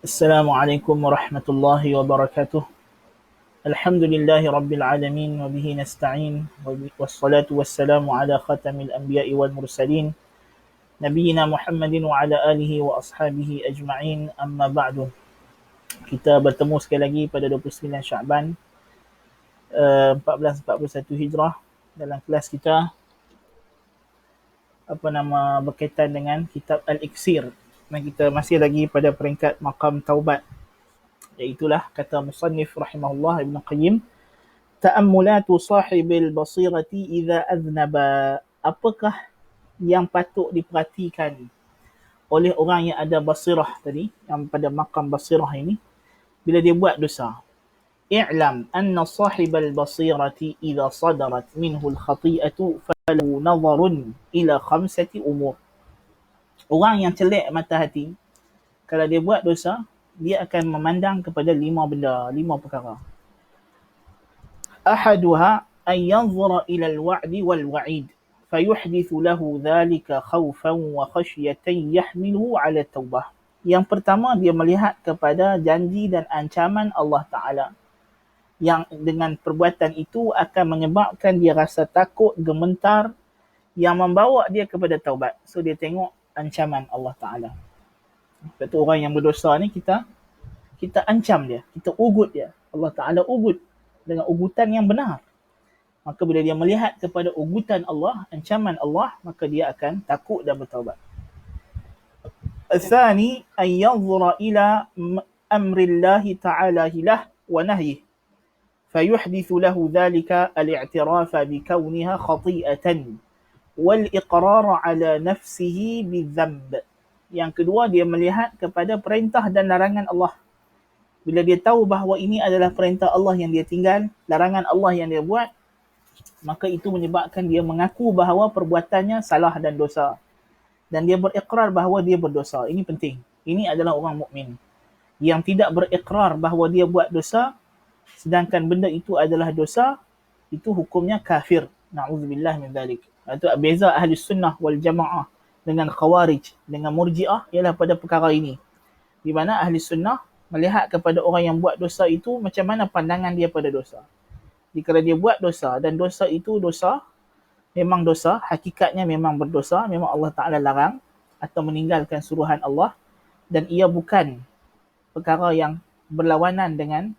Assalamualaikum warahmatullahi wabarakatuh. Alhamdulillahi rabbil alamin wa bihi nasta'in wassalatu wassalamu ala khatamil anbiya'i wal mursalin nabiyyina Muhammadin wa ala alihi wa ashabihi ajma'in, amma ba'du. Kita bertemu sekali lagi pada 29 Syaban 1441 Hijrah dalam kelas kita berkaitan dengan kitab Al-Iksir, dan kita masih lagi pada peringkat maqam taubat, iaitulah kata musannif rahimahullah Ibn Qayyim, ta'ammulatu sahibil basirati idza aznaba. Apakah yang patut diperhatikan oleh orang yang ada basirah tadi, yang pada maqam basirah ini, bila dia buat dosa? I'lam anna sahibal basirati idza sadarat minhu al-khati'atu falahu nazarun ila khamsati umur. Orang yang celik mata hati, kalau dia buat dosa, dia akan memandang kepada 5 perkara. Ahaduha an yanzura ila al-wa'di wal-wa'id fayuhdithu lahu dhalika khawfan wa khashyatan yahmiluhu ala taubah. Yang pertama, dia melihat kepada janji dan ancaman Allah Ta'ala, yang dengan perbuatan itu akan menyebabkan dia rasa takut, gementar, yang membawa dia kepada taubat. So dia tengok ancaman Allah Ta'ala. Sebab tu orang yang berdosa ni, kita ancam dia, kita ugut dia. Allah Ta'ala ugut dengan ugutan yang benar. Maka bila dia melihat kepada ugutan Allah, ancaman Allah, maka dia akan takut dan bertaubat. Al-thani an yanzura ila amrillahi ta'ala hilah wa nahyih fayuhdithu lahu dhalika al-i'tirafa bikauniha khati'atan wal iqrar ala nafsihi bidhanb. Yang kedua, dia melihat kepada perintah dan larangan Allah. Bila dia tahu bahawa ini adalah perintah Allah yang dia tinggal, larangan Allah yang dia buat, maka itu menyebabkan dia mengaku bahawa perbuatannya salah dan dosa, dan dia berikrar bahawa dia berdosa. Ini penting. Ini adalah orang mukmin. Yang tidak berikrar bahawa dia buat dosa, sedangkan benda itu adalah dosa, itu hukumnya kafir. Na'udzubillah min dzalik. Itu beza ahli sunnah wal jamaah dengan khawarij, dengan murjiah, ialah pada perkara ini. Di mana ahli sunnah melihat kepada orang yang buat dosa itu macam mana pandangan dia pada dosa. Jika dia buat dosa dan dosa itu dosa, memang dosa, hakikatnya memang berdosa, memang Allah Ta'ala larang atau meninggalkan suruhan Allah, dan ia bukan perkara yang berlawanan dengan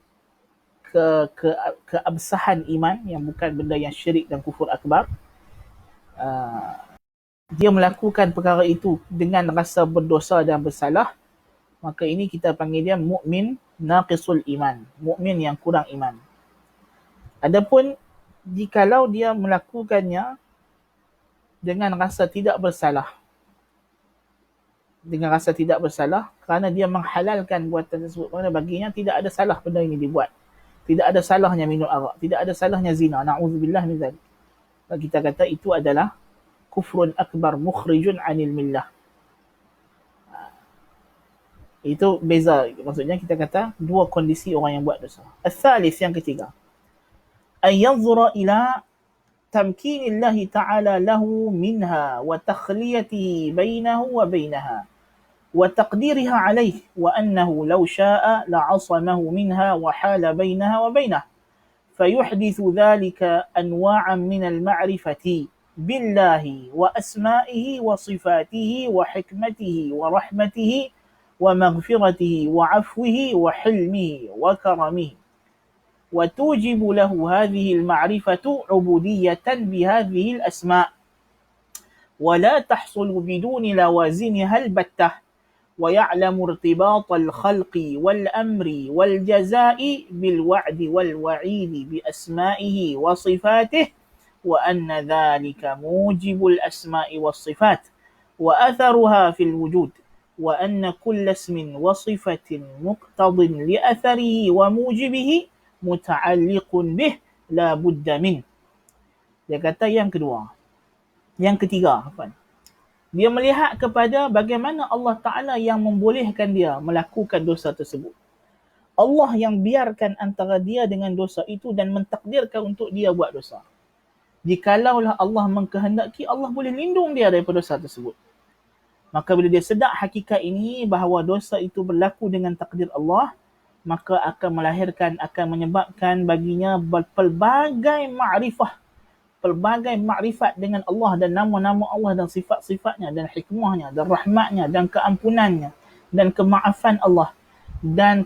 keabsahan iman, yang bukan benda yang syirik dan kufur akbar. Dia melakukan perkara itu dengan rasa berdosa dan bersalah, maka ini kita panggil dia mukmin naqisul iman, mukmin yang kurang iman. Adapun jikalau dia melakukannya dengan rasa tidak bersalah, kerana dia menghalalkan buatan tersebut, kerana baginya tidak ada salah benda ini dibuat, tidak ada salahnya minum arak, tidak ada salahnya zina, na'udzubillah min dzalik, kita kata itu adalah kufrun akbar mukhrijun anil millah. Itu beza, maksudnya kita kata dua kondisi orang yang buat dosa. Al-thalith, yang ketiga, an yanzura ila تمكين الله تعالى له منها وتخليته بينه وبينها وتقديرها عليه وأنه لو شاء لعصمه منها وحال بينها وبينه فيحدث ذلك أنواعا من المعرفة بالله وأسمائه وصفاته وحكمته ورحمته ومغفرته وعفوه وحلمه وكرمه، وتوجب له هذه المعرفة عبودية بهذه الأسماء ولا تحصل بدون لوازمها البتة، ويعلم ارتباط الخلق والأمر والجزاء بالوعد والوعيد بأسمائه وصفاته، وأن ذلك موجب الأسماء والصفات وأثرها في الوجود، وأن كل اسم وصفة مقتض لأثره وموجبه muta'alliqun bih la budda min. Dia kata yang ketiga, dia melihat kepada bagaimana Allah Ta'ala yang membolehkan dia melakukan dosa tersebut. Allah yang biarkan antara dia dengan dosa itu dan mentakdirkan untuk dia buat dosa. Jikalaulah Allah mengkehendaki, Allah boleh lindung dia daripada dosa tersebut. Maka bila dia sedar hakikat ini bahawa dosa itu berlaku dengan takdir Allah, maka akan melahirkan, akan menyebabkan baginya pelbagai makrifat dengan Allah dan nama-nama Allah dan sifat-sifatnya dan hikmahnya dan rahmatnya dan keampunannya dan kemaafan Allah dan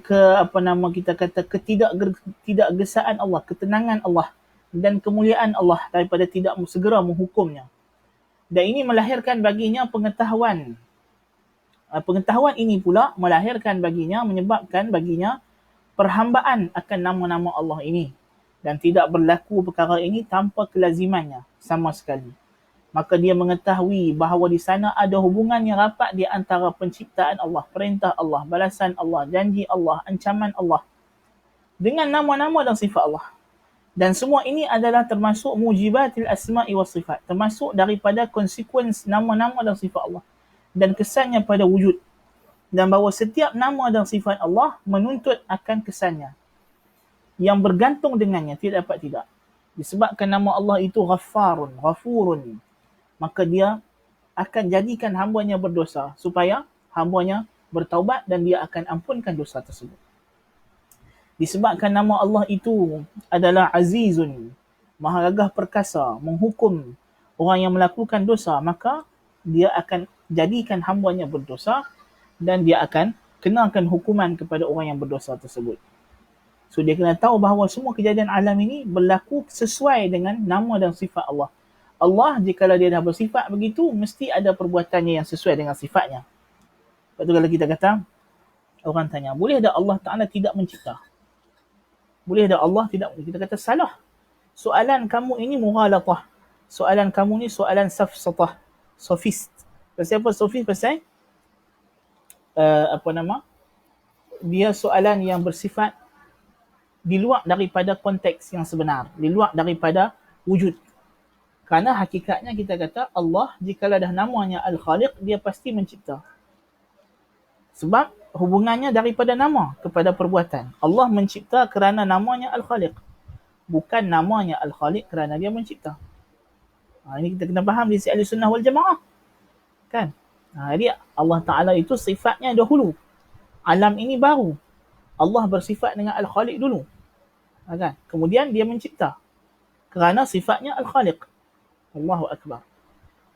ketidakgesaan Allah, ketenangan Allah dan kemuliaan Allah daripada tidak segera menghukumnya. Dan ini melahirkan baginya pengetahuan. Pengetahuan ini pula melahirkan baginya, menyebabkan baginya perhambaan akan nama-nama Allah ini. Dan tidak berlaku perkara ini tanpa kelazimannya sama sekali. Maka dia mengetahui bahawa di sana ada hubungan yang rapat di antara penciptaan Allah, perintah Allah, balasan Allah, janji Allah, ancaman Allah dengan nama-nama dan sifat Allah. Dan semua ini adalah termasuk mujibatil asma'i was sifat, termasuk daripada konsekuens nama-nama dan sifat Allah dan kesannya pada wujud. Dan bahawa setiap nama dan sifat Allah menuntut akan kesannya yang bergantung dengannya, tidak dapat tidak. Disebabkan nama Allah itu Ghaffarun, Ghafurun, maka dia akan jadikan hambanya berdosa supaya hambanya bertaubat dan dia akan ampunkan dosa tersebut. Disebabkan nama Allah itu adalah Azizun, Maha Gagah Perkasa, menghukum orang yang melakukan dosa, maka dia akan jadikan hambanya berdosa dan dia akan kenakan hukuman kepada orang yang berdosa tersebut. So dia kena tahu bahawa semua kejadian alam ini berlaku sesuai dengan nama dan sifat Allah. Allah jika dia dah bersifat begitu, mesti ada perbuatannya yang sesuai dengan sifatnya. Lepas tu kalau kita kata, orang tanya, boleh tak Allah Ta'ala tidak mencipta? Boleh tak Allah tidak? Kita kata salah. Soalan kamu ini mughalatah. Soalan kamu ni soalan safsatah. Sofist. Pasal apa sofist? Pasal dia soalan yang bersifat di luar daripada konteks yang sebenar, di luar daripada wujud. Kerana hakikatnya kita kata Allah jikalau dah namanya Al-Khaliq, dia pasti mencipta. Sebab hubungannya daripada nama kepada perbuatan. Allah mencipta kerana namanya Al-Khaliq. Bukan namanya Al-Khaliq kerana dia mencipta. Ini kita kena faham di sisi Ahlussunnah wal Jamaah. Kan? Jadi Allah Ta'ala itu sifatnya dahulu. Alam ini baru. Allah bersifat dengan Al-Khaliq dulu. Kan? Kemudian dia mencipta. Kerana sifatnya Al-Khaliq. Allahu Akbar.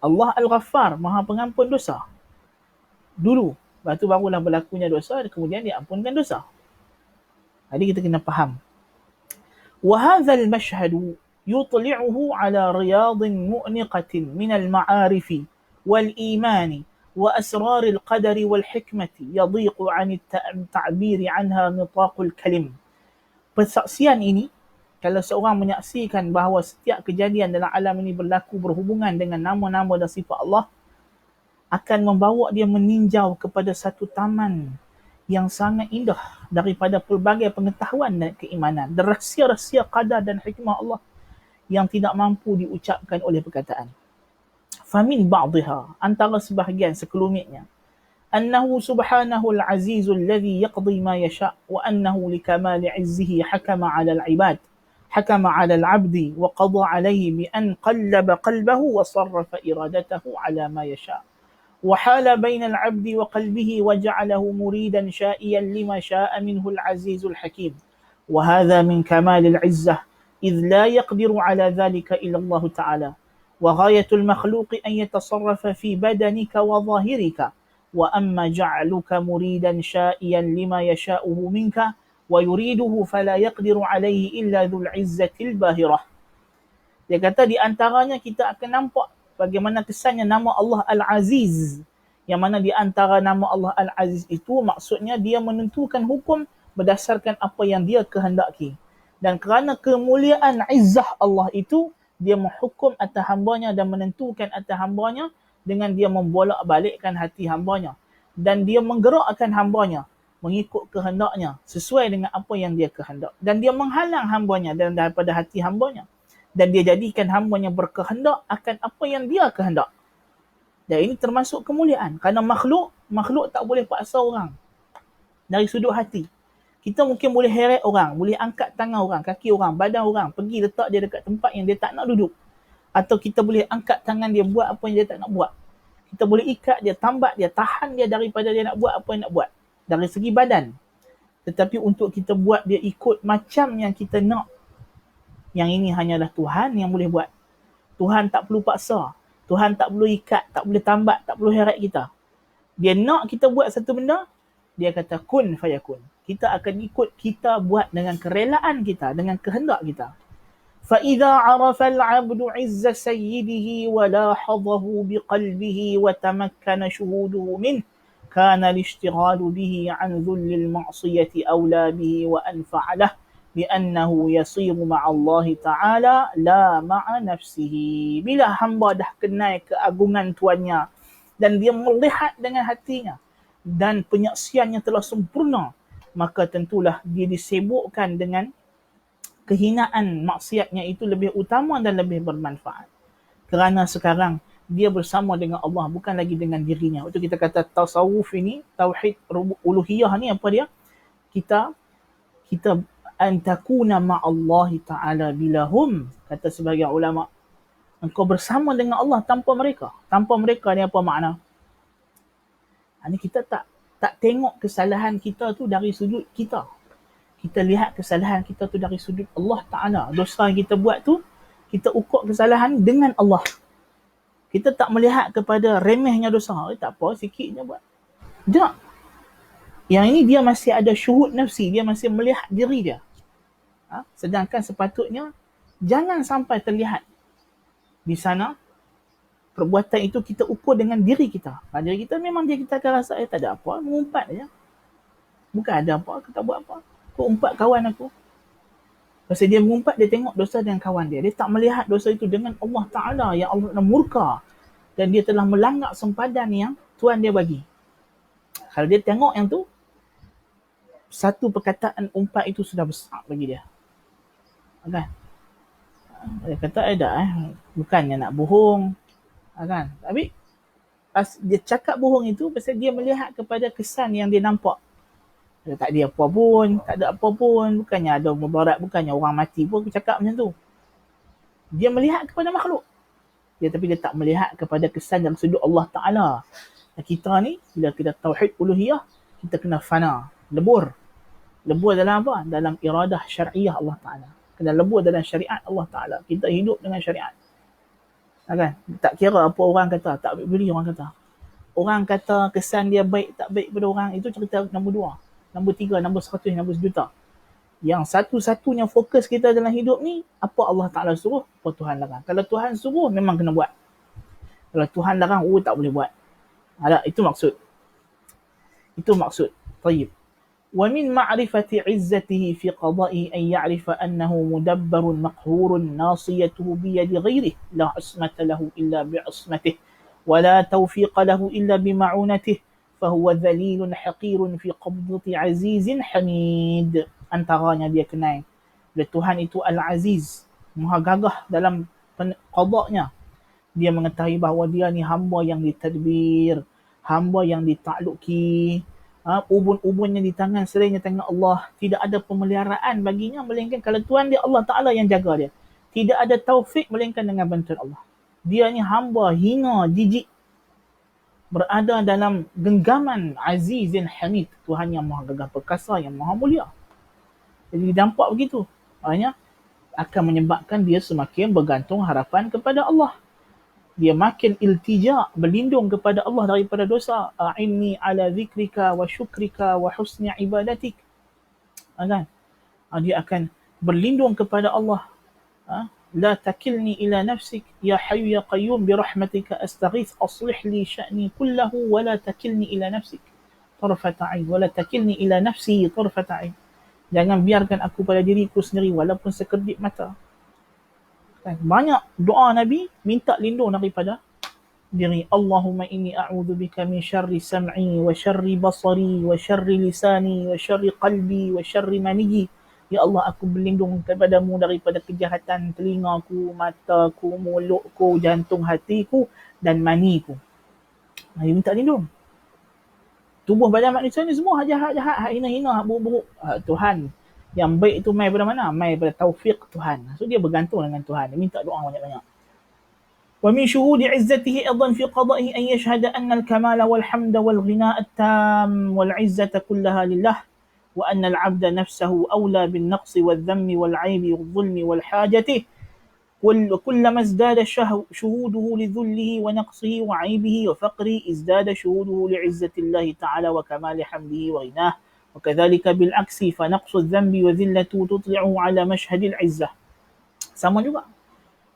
Allah Al-Ghaffar, Maha Pengampun dosa. Dulu. Lepas tu barulah berlakunya dosa, kemudian dia ampunkan dosa. Jadi kita kena faham. وَهَذَا الْمَشْهَدُ يُطْلِعُهُ عَلَى رِيَاضٍ مُؤْنِقَةٍ مِنَ الْمَعَارِفِ وَالْإِيمَانِ وَأَسْرَارِ الْقَدَرِ وَالْحِكْمَةِ يَضِيقُ عَنِ التَّعْبِيرِ عَنْهَا نِطَاقُ الْكَلِمِ. Persaksian ini, kalau seorang menyaksikan bahawa setiap kejadian dalam alam ini berlaku berhubungan dengan nama-nama dan sifat Allah, akan membawa dia meninjau kepada satu taman yang sangat indah daripada pelbagai pengetahuan dan keimanan, dan rahsia-rahsia qadar dan hikmah Allah yang tidak mampu diucapkan oleh perkataan. Famin ba'dha, antara sebahagian sekelumitnya, annahu subhanahu al-azizu alladhi yaqdi ma yasha' wa annahu likamali 'izzihi hakama 'ala al-'ibad hakama 'ala al-'abdi wa qada 'alayhi bi an qallaba qalbahu wa sarrafa iradatahu 'ala ma yasha'. وحال بين العبد وقلبه وجعله مريدا شائيا لما شاء منه العزيز الحكيم وهذا من كمال العزة إذ لا يقدر على ذلك إلا الله تعالى وغاية المخلوق أن يتصرف في بدنك وظاهرك وأما جعلك مريدا شائيا لما يشاءه منك ويريده فلا يقدر عليه إلا ذو العزة الباهرة. Dia kata di antaranya kita akan nampak bagaimana kesannya nama Allah Al-Aziz. Yang mana di antara nama Allah Al-Aziz itu maksudnya dia menentukan hukum berdasarkan apa yang dia kehendaki. Dan kerana kemuliaan izzah Allah itu, dia menghukum atas hambanya dan menentukan atas hambanya dengan dia membolak-balikkan hati hambanya. Dan dia menggerakkan hambanya mengikut kehendaknya sesuai dengan apa yang dia kehendak. Dan dia menghalang hambanya daripada hati hambanya. Dan dia jadikan hambanya berkehendak akan apa yang dia kehendak. Dan ini termasuk kemuliaan. Kerana makhluk tak boleh paksa orang dari sudut hati. Kita mungkin boleh heret orang, boleh angkat tangan orang, kaki orang, badan orang, pergi letak dia dekat tempat yang dia tak nak duduk. Atau kita boleh angkat tangan dia buat apa yang dia tak nak buat. Kita boleh ikat dia, tambat dia, tahan dia daripada dia nak buat apa yang nak buat dari segi badan. Tetapi untuk kita buat dia ikut macam yang kita nak, yang ini hanyalah Tuhan yang boleh buat. Tuhan tak perlu paksa. Tuhan tak perlu ikat, tak boleh tambat, tak perlu heret kita. Dia nak kita buat satu benda, dia kata kun fayakun. Kita akan ikut, kita buat dengan kerelaan kita, dengan kehendak kita. فَإِذَا عَرَفَ الْعَبْدُ عِزَّ سَيِّدِهِ وَلَاحَظَهُ بِقَلْبِهِ وَتَمَكَّنَ شُهُودُهُ مِنْهُ كَانَ الاشتغال به عن ذل المعصية أولى به وأنفع له لأنه يصير مع الله تعالى لا مع نفسه. Bila hamba dah kenal keagungan tuannya dan dia melihat dengan hatinya dan penyaksiannya telah sempurna, maka tentulah dia disibukkan dengan kehinaan maksiatnya itu lebih utama dan lebih bermanfaat. Kerana sekarang dia bersama dengan Allah, bukan lagi dengan dirinya. Itu kita kata tasawuf ini, tauhid uluhiyah ni apa dia? Kita antakuna ma'allahi ta'ala bilahum, kata sebagai ulama. Engkau bersama dengan Allah tanpa mereka. Tanpa mereka ni apa makna? Ini kita tak tengok kesalahan kita tu dari sudut kita. Kita lihat kesalahan kita tu dari sudut Allah Ta'ala. Dosa yang kita buat tu, kita ukur kesalahan dengan Allah. Kita tak melihat kepada remehnya dosa. Tak apa, sikitnya buat. Tak. Yang ini dia masih ada syuhud nafsi. Dia masih melihat diri dia. Sedangkan sepatutnya, jangan sampai terlihat di sana, perbuatan itu kita ukur dengan diri kita. Diri kita memang dia kita akan rasa, tak ada apa, mengumpat je. Bukan ada apa, kita buat apa. Aku umpat kawan aku. Pasal dia mengumpat, dia tengok dosa dengan kawan dia. Dia tak melihat dosa itu dengan Allah Ta'ala yang Allah nak murka. Dan dia telah melanggar sempadan yang Tuhan dia bagi. Kalau dia tengok yang tu, satu perkataan umpat itu sudah besar bagi dia. Kan? Dia kata, bukannya nak bohong. Kan? Tapi, dia cakap bohong itu pasal dia melihat kepada kesan yang dia nampak. Tak ada apa pun, tak ada apa pun, bukannya ada mudarat, bukannya orang mati pun aku cakap macam tu. Dia melihat kepada makhluk. Tapi dia tak melihat kepada kesan dalam sudut Allah Ta'ala. Kita ni, bila kita tauhid uluhiyah, kita kena fana, lebur. Lebur dalam apa? Dalam iradah syariah Allah Ta'ala. Kena lebur dalam syariat Allah Ta'ala. Kita hidup dengan syariat. Kan? Tak kira apa orang kata, tak beli orang kata. Orang kata kesan dia baik tak baik pada orang, itu cerita nombor 2. Nombor 3, nombor 100, nombor 1,000,000. Yang satu-satunya fokus kita dalam hidup ni, apa Allah Ta'ala suruh, apa Tuhan larang. Kalau Tuhan suruh, memang kena buat. Kalau Tuhan larang, tak boleh buat. Itu maksud. Itu maksud. Tayyib. وَمِنْ مَعْرِفَةِ عِزَّتِهِ فِي قَضَائِهِ أَنْ يَعْرِفَ أَنَّهُ مُدَبَّرٌ مَقْهُورٌ نَاصِيَتُهُ بِيَدِ غَيْرِهِ لَا عِصْمَةَ لَهُ إِلَّا بِعِصْمَتِهِ وَلَا تَوْفِيقَ لَهُ إِلَّا بِمَعُونَتِهِ فَهُوَ ذَلِيلٌ حَقِيرٌ فِي قَبْضَةِ عَزِيزٍ حَمِيدٍ. Antaranya dia kenal. Bila Tuhan itu Al-Aziz, maha gagah dalam qadaknya. Dia mengetahui bahawa dia ni hamba yang ditadbir, hamba yang ditakluki. Ubun-ubunnya di tangan selainnya tangan Allah. Tidak ada pemeliharaan baginya melainkan kalau Tuhan dia Allah Ta'ala yang jaga dia. Tidak ada taufik melainkan dengan bantuan Allah. Dia ni hamba hina, jijik, berada dalam genggaman Azizin Hamid, Tuhan yang maha gagah perkasa, yang maha mulia. Jadi dampak begitu. Maknanya akan menyebabkan dia semakin bergantung harapan kepada Allah. Dia makin iltija, berlindung kepada Allah daripada dosa. A'inni ala zikrika wa syukrika wa husni ibadatik. Kan? Dia akan berlindung kepada Allah. لا تكلني إلى نفسك يا حي يا قيوم برحمتك أستغيث أصلح لي شأني كله ولا تكلني إلى نفسك طرفة عين ولا تكلني إلى نفسي طرفة عين. Jangan biarkan aku pada diriku sendiri walaupun sekedip mata. Banyak doa Nabi minta lindung daripada diri. Allahumma inni a'udzubika min syarri sam'i wa syarri basari wa syarri lisani wa syarri qalbi wa syarri maniyyi. Ya Allah, aku berlindung kepadamu daripada kejahatan telingaku, mataku, mulutku, jantung hatiku dan maniku. Nabi minta lindung. Tubuh badan manusia ni semua jahat-jahat, hina-hina, buruk-buruk. Tuhan yang baik itu mai pada mana? Mai pada taufik Tuhan. So dia bergantung dengan Tuhan. Dia minta doa banyak-banyak. ومن شهود عزته أيضا في قضائه أن يشهد أن الكمال والحمد والغناء التام والعزة كلها لله، وأن العبد نفسه أولى بالنقص والذم والعيب والظلم والحاجة، وكلما ازداد شهوده لذله ونقصه وعيبه وفقره ازداد شهوده لعزة الله تعالى وكمال حمده وغناه، وكذلك بالعكس فنقص الذنب وذلته تطلعه على مشهد العزة. Sama juga.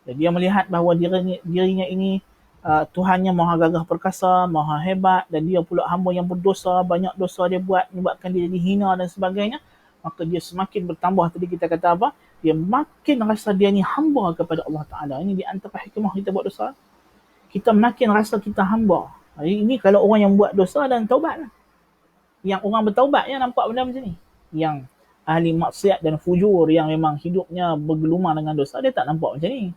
Dia melihat bahawa dirinya ini Tuhannya maha gagah perkasa, maha hebat, dan dia pula hamba yang berdosa, banyak dosa dia buat menyebabkan dia dihina dan sebagainya, maka dia semakin bertambah. Tadi kita kata apa? Dia makin rasa dia ni hamba kepada Allah Ta'ala. Ini di antara hikmah kita buat dosa. Kita makin rasa kita hamba. Ini kalau orang yang buat dosa dan taubat lah. Yang orang bertaubat yang nampak benda macam ni. Yang ahli maksiat dan fujur yang memang hidupnya bergelumang dengan dosa, dia tak nampak macam ni.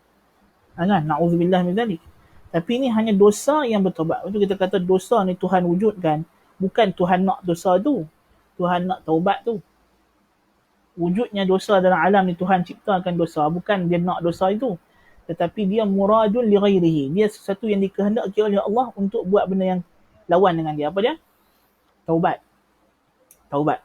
Kan? Na'udzubillah min dzalik. Tapi ini hanya dosa yang bertaubat. Itu kita kata dosa ni Tuhan wujudkan. Bukan Tuhan nak dosa tu. Tuhan nak taubat tu. Wujudnya dosa dalam alam ni, Tuhan ciptakan dosa. Bukan dia nak dosa itu. Tetapi dia muradun li ghairihi. Dia sesuatu yang dikehendaki oleh Allah untuk buat benda yang lawan dengan dia. Apa dia? Taubat. Taubat.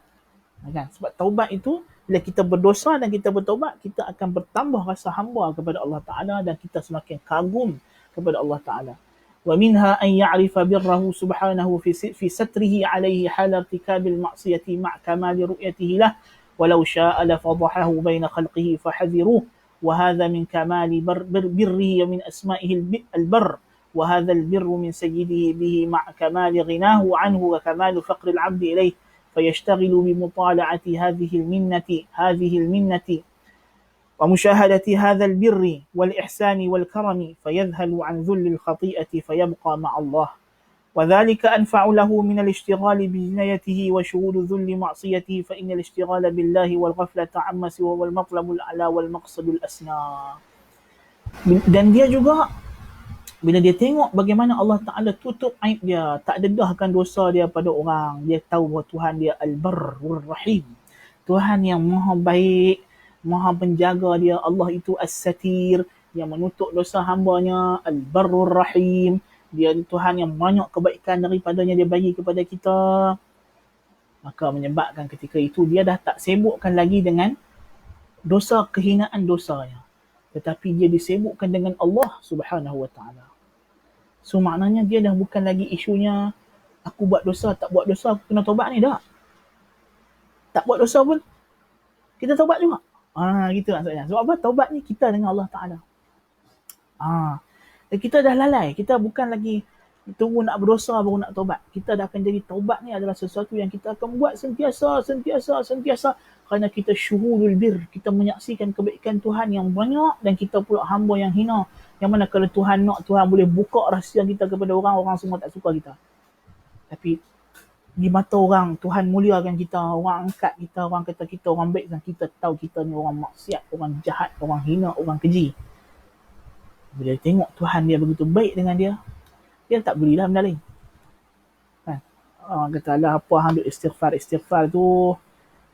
Kan? Sebab taubat itu, bila kita berdosa dan kita bertaubat, kita akan bertambah rasa hamba kepada Allah Ta'ala dan kita semakin kagum kepada Allah Ta'ala. ومنها أن يعرف بره سبحانه في ستره عليه حال ارتكاب المعصية مع كمال رؤيته له، ولو شاء لفضحه بين خلقه فحذروه، وهذا من كمال بره ومن أسمائه البر، وهذا البر من سيده به مع كمال غناه عنه وكمال فقر العبد إليه، فيشتغل بمطالعة هذه المنة ومشاهدة هذا البر والإحسان والكرم، فيذهل عن ذل الخطيئة فيبقى مع الله، وذلك أنفع له من الاشتغال بجنايته وشهود ذل معصيته، فإن الاشتغال بالله والغفلة عما سوى والمطلب الأعلى والمقصد الأسنى. Dan dia juga bila dia tengok bagaimana Allah Ta'ala tutup aib dia, tak dedahkan dosa dia pada orang, dia tahu bahawa Tuhan dia Al-Barr Wal-Rahim, Tuhan yang maha baik, maha penjaga dia. Allah itu As-Satir, yang menutup dosa hambanya. Al-Barr Wal-Rahim, dia Tuhan yang banyak kebaikan daripadanya dia bagi kepada kita. Maka menyebabkan ketika itu dia dah tak sibukkan lagi dengan dosa, kehinaan dosanya, tetapi dia disibukkan dengan Allah Subhanahu Wa Ta'ala. So maknanya dia dah bukan lagi isunya aku buat dosa, tak buat dosa, aku kena taubat ni dah. Tak buat dosa pun kita taubat juga. Gitu maksudnya. Sebab apa? Taubat ni kita dengan Allah Ta'ala. Dan kita dah lalai. Kita bukan lagi tunggu nak berdosa baru nak taubat. Kita dah akan jadi taubat ni adalah sesuatu yang kita akan buat sentiasa. Kerana kita syuhudul bir. Kita menyaksikan kebaikan Tuhan yang banyak dan kita pula hamba yang hina. Yang mana kalau Tuhan nak, Tuhan boleh buka rahsia kita kepada orang, orang semua tak suka kita. Tapi di mata orang, Tuhan muliakan kita, orang angkat kita, orang kata kita orang baik dan kita tahu kita ni orang maksiat, orang jahat, orang hina, orang keji. Bila dia tengok Tuhan dia begitu baik dengan dia, dia tak berilah benda lain. Kan? Orang kata lah apa hang duk istighfar tu,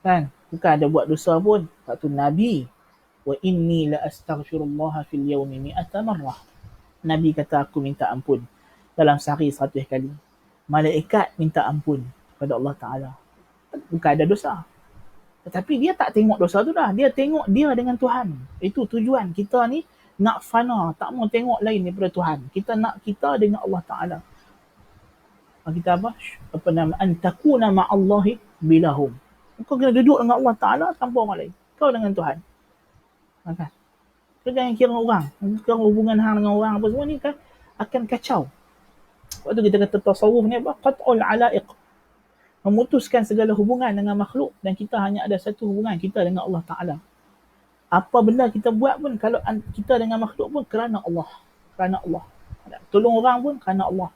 kan? Bukan ada buat dosa pun. Tak tu Nabi, wa inni la astaghfirullah fil yawmi mi'ata marrah. Nabi kata aku minta ampun dalam sehari 100 kali. Malaikat minta ampun kepada Allah Ta'ala. Bukan ada dosa. Tetapi dia tak tengok dosa tu dah. Dia tengok dia dengan Tuhan. Itu tujuan kita ni, nak fana. Tak mau tengok lain daripada Tuhan. Kita nak kita dengan Allah Ta'ala. Kita apa? Apa nama? Antakuna ma'allahi bilahum. Kau kena duduk dengan Allah Ta'ala tanpa orang lain. Kau dengan Tuhan. Kan? Kau jangan kira orang. Kira hubungan hang dengan orang apa semua ni kan akan kacau. Waktu kita kata tasawuf ni apa? Qat'ul alaiq. Memutuskan segala hubungan dengan makhluk dan kita hanya ada satu hubungan, kita dengan Allah Ta'ala. Apa benda kita buat pun, kalau kita dengan makhluk pun kerana Allah. Kerana Allah. Tolong orang pun kerana Allah.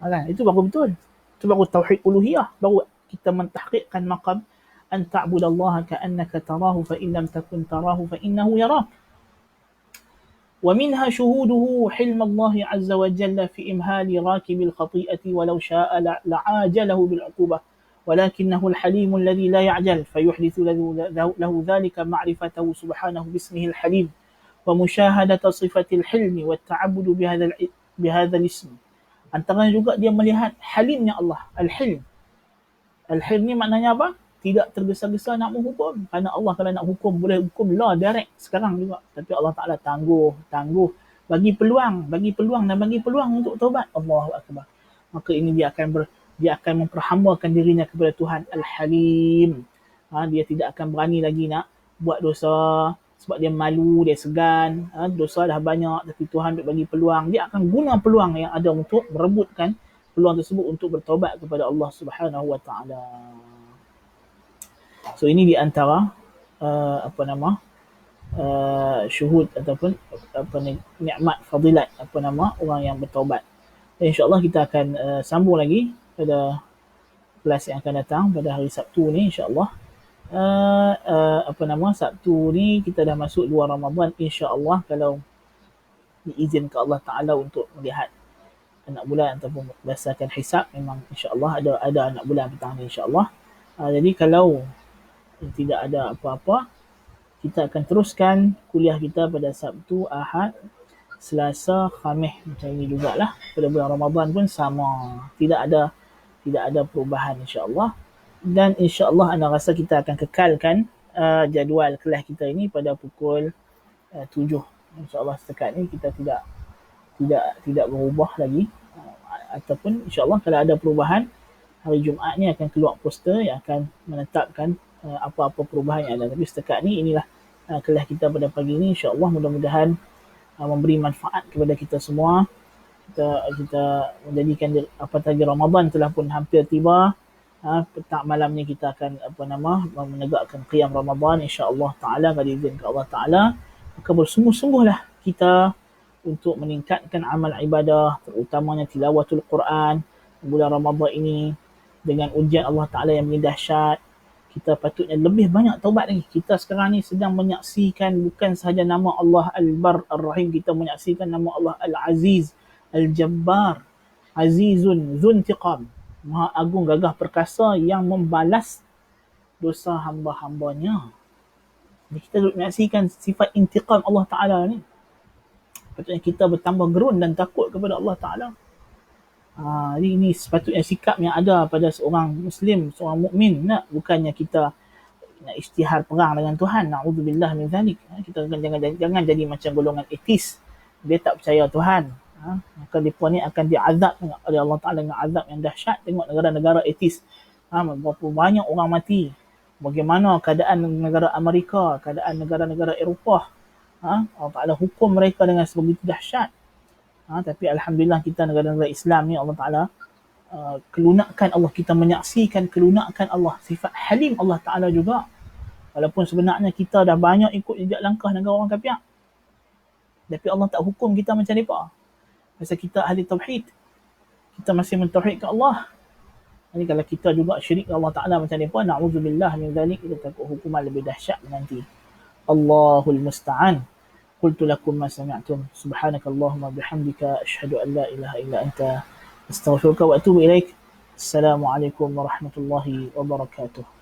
Kan? Itu baru betul. Itu baru tauhid uluhiyah. Baru kita mentahqiqkan maqam an ta'budallaha ka'annaka tarahu fa in lam takun tarahu fa innahu yarak. ومنها شهوده حلم الله عز وجل في إمهال راكب الخطيئة ولو شاء لعاجله بالعقوبة، ولكنه الحليم الذي لا يعجل، فيحدث له ذلك معرفته سبحانه باسمه الحليم ومشاهدة صفة الحلم والتعبد بهذا الاسم. Antara juga dia melihat halimnya Allah, al-hilm. Al-hilm ni maknanya apa? Tidak tergesa-gesa nak menghukum. Kerana Allah kalau nak hukum, boleh hukum lah direct sekarang juga. Tapi Allah Ta'ala tangguh. Bagi peluang dan bagi peluang untuk taubat. Allahu Akbar. Maka ini dia akan memperhambakan dirinya kepada Tuhan Al-Halim. Dia tidak akan berani lagi nak buat dosa sebab dia malu, dia segan. Dosa dah banyak tapi Tuhan bagi peluang. Dia akan guna peluang yang ada untuk merebutkan peluang tersebut untuk bertaubat kepada Allah Subhanahu Wa Taala. So ini di antara syuhud ataupun nikmat fadilat orang yang bertaubat. Dan insya-Allah kita akan sambung lagi pada kelas yang akan datang pada hari Sabtu ni insya-Allah. Sabtu ni kita dah masuk luar Ramadan insya-Allah, kalau diizinkan Allah Taala untuk melihat anak bulan ataupun berdasarkan hisab, memang insya-Allah ada anak bulan petang ni insya-Allah. Jadi kalau tidak ada apa-apa, kita akan teruskan kuliah kita pada Sabtu, Ahad, Selasa, Khamis macam ini jugalah. Pada bulan Ramadan pun sama. Tidak ada perubahan insya-Allah. Dan insya-Allah ana rasa kita akan kekalkan jadual kelas kita ini pada pukul 7. Insya-Allah setakat ni kita tidak berubah lagi. Ataupun insya-Allah kalau ada perubahan, hari Jumaat ni akan keluar poster yang akan menetapkan apa-apa perubahan yang ada. Tapi setakat ni inilah kelas kita pada pagi ni. InsyaAllah mudah-mudahan memberi manfaat kepada kita semua. Kita menjadikan apatah Ramadan telah pun hampir tiba. Petang malam ni kita akan menegakkan qiyam Ramadan insya-Allah taala, kalau diizinkan Allah Taala. Maka bersungguh-sungguhlah kita untuk meningkatkan amal ibadah, terutamanya tilawatul Quran bulan Ramadan ini. Dengan ujian Allah Taala yang begitu dahsyat, kita patutnya lebih banyak taubat lagi. Kita sekarang ni sedang menyaksikan bukan sahaja nama Allah Al-Bar Ar-Rahim, kita menyaksikan nama Allah Al-Aziz Al-Jabbar, Azizun Zuntiqam, Maha Agung Gagah Perkasa yang membalas dosa hamba-hambanya. Jadi kita menyaksikan sifat intiqam Allah Ta'ala ni. Patutnya kita bertambah gerun dan takut kepada Allah Ta'ala. Ini sepatutnya sikap yang ada pada seorang Muslim, seorang mukmin. Bukannya kita nak isytihar perang dengan Tuhan. Na'udzubillah min zalik. Kita jangan jadi macam golongan etis. Dia tak percaya Tuhan. Maka mereka ni akan diazab oleh Allah Ta'ala dengan azab yang dahsyat. Tengok negara-negara etis. Berapa banyak orang mati. Bagaimana keadaan negara Amerika, keadaan negara-negara Eropah. Allah Ta'ala hukum mereka dengan sebegitu dahsyat. Tapi Alhamdulillah kita negara-negara Islam ni Allah Ta'ala kelunakan Allah. Kita menyaksikan kelunakan Allah. Sifat halim Allah Ta'ala juga. Walaupun sebenarnya kita dah banyak ikut jejak langkah negara orang kafir. Tapi Allah tak hukum kita macam mereka. Pasal kita ahli tauhid. Kita masih mentauhidkan Allah. Jadi kalau kita juga syirik Allah Ta'ala macam mereka, na'udzubillah min zalik, kita takut hukuman lebih dahsyat nanti. Allahul musta'an. قلت لكم ما سمعتم سبحانك اللهم وبحمدك أشهد أن لا إله إلا أنت أستغفرك وأتوب إليك. السلام عليكم ورحمة الله وبركاته.